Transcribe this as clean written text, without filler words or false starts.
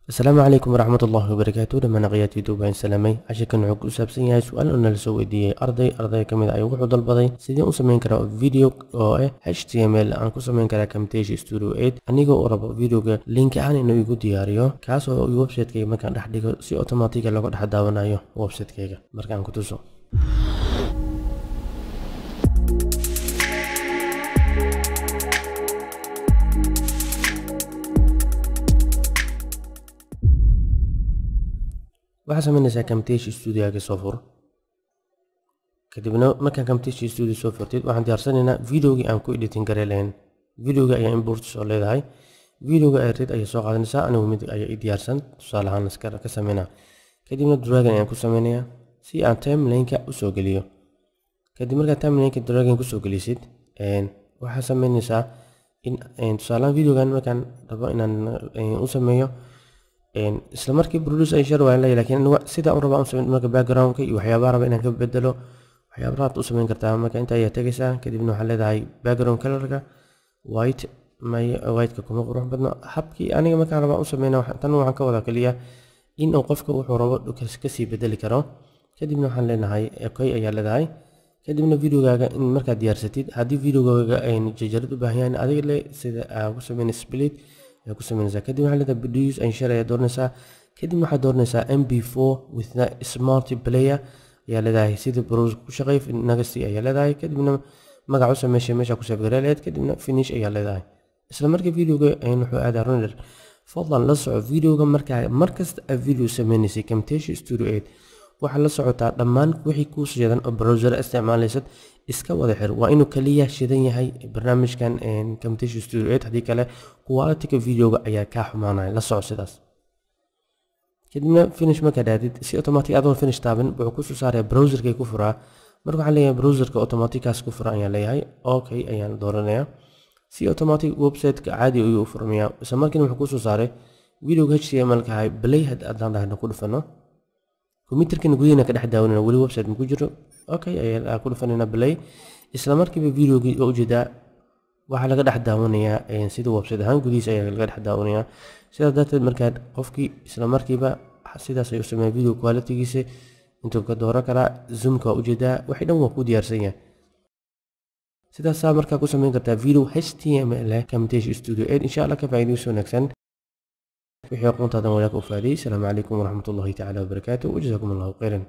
السلام عليكم ورحمة الله وبركاته. لما نقيات يوتيوب عن سلامي عشان كان عقو سابسين ياهي سؤال أنا لسو إديي أرضي كميد أي وحو دالبضي سيدي أنسمين كرا فيديو أو HTML أنكو سمين كرا كمتيجي ستوديو 8 أنيقو أربا فيديو لينك عن إنو يقو دياريو كاسو ويب سايت كي مكان رح ديكو سي أوتوماتيكا لوغو رح داونايو ويب سايت كيكا مركان كتوسو waxaa samaynaysaa camtasia studioga soo fur kadibna markaan camtasia studio soo furtid waxaan diyaarsanaynaa videogii aan ku editing garay lahayn videoga ayaa import soo leedahay videoga ay rid ayaa soo qaadanaysaa anigu mid ayaa i diyaarsan tusaale ahaan ka sameynaa kadibna dragon ayaan ku sameynayaa si aan timelineka usoo geliyo kadib markaa timelineka dragon kusoo gelisid waxaa sameynaysaa in tusaalahaan videogan markaan rabo inaan u sameeyo isla markii produce ay shar waan leeyahay laakiin sida aan rabo aan sameeyo marka background ka iyo waxyaabaha rabo inaan ka bedelo waxyaabaha aad u sameyn kartaa marka inta ayaa tagaysaa kadibna waxaa leedahay background color-ka white ka kuma qurux badna habkii aniga markaan rabo u sameeyna tan waxaan ka wada kaliya in uu qofka wuxuu rabo ka sii bedeli karo kadibna waxaan leenahay okay ayaa leedahay kadibna videogaaga in markaad diyaarsatid haddii videogaaga ay jajarad u baahan yahay adiga le sida aad ku sameynay split ayaa ku sameynaysaa kadib waxaa leedahay produce and share ayaa dooranaysaa kadib waxaad dooranaysaa mp4 with the smart player ayaa leedahay sida browser ku shaqeey nagasti ayaa leedahay kadibna magaca u sameyshay meesha ku save gareeleed kadibna finish ayaa leedahay isla markii videoga wuxuu aadaa render fadlan la soco videoga markasta aad video sameynaysay camtasia studio 8 waxaa la socotaa dhammaan wixii kuu sheedan oo browser isticmaalaysad iska wada xir waa inuu kaliya shidan yahay barnaamijkan camtasia studio 8 haddii kale quality-ga videoga ayaa kaa xumaanaya la soco sidaas kadibna finish markaad aadid si automatic adoon finish taaban wuxuu kusoo saaraya browserkay ku furaa marka waxaan leeyahay browserka automatickaas ku fura ayaan leeyahay okay ayaan dooranayaa si automatic website-ka caadi ayuu u furmayaa isla markiina wuxuu kusoo saaray videoga HTML-ka ahay play haddaan dhahno ku dhufano computerkan gudihiina ka dhex daawanayna weli website ma ku jiro okay ayaa ku dhufanayna play isla markiiba videogii oo ujeedaa waxaa laga dhex daawanayaa sida website ahaan gudihiisa ayaa laga dhex daawanayaa sidaas darteed markaad qofkii isla markiiba sidaas ayuu sameeyaa video quality-giisa intuu ka dooran karaa zoomka waa ujeedaa waxay dhan waa ku diyaarsan yahay sidaasaa markaa ku sameyn kartaa video HTML camtasia studio 8 insha Allah ka faa'iidayso wanaagsan wixii aqoontaada wanaag u faa'iiday. Assalamu alaykum wa rahmatullahi ta'ala wa barakatuh wa jazakumullahu khairan.